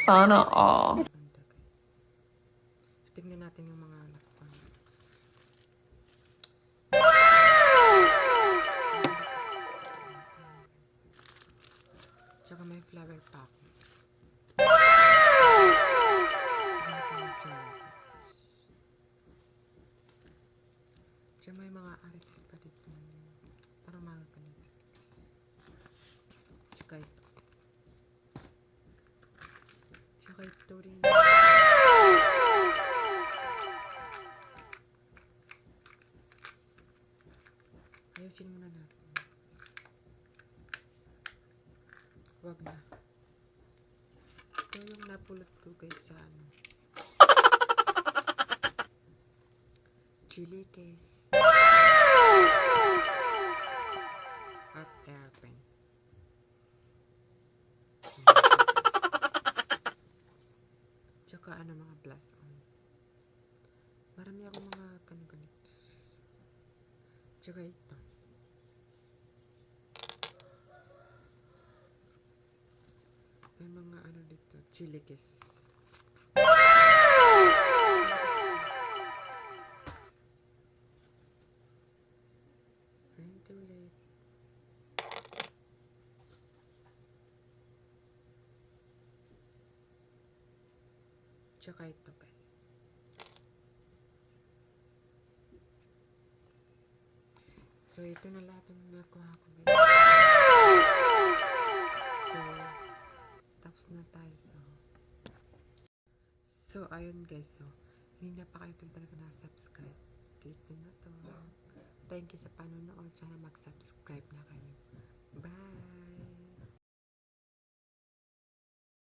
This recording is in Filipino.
Sana all. Ganda, guys. Tignan natin yung mga lakpan. Tsaka may flower pack. Tsaka may mga artist pa dito. Parang mga ganito. Tsaka ito. Tsaka ito rin. Ayusin muna natin. Wag na. Ito yung napulot ko guys sa ano. Chili case. At airpen. Tsaka ano mga blast on. Marami akong mga ganito. Tsaka ito. May mga ano dito. Chili case. Ito ulit. Tsaka ito guys. So ito na lahat yung nakuha ko guys. So tapos na tayo. So ayun guys. So hindi na pa kayo talaga na-subscribe. Click nyo na to. Thank you sa panonood. Sana mag-subscribe na kayo.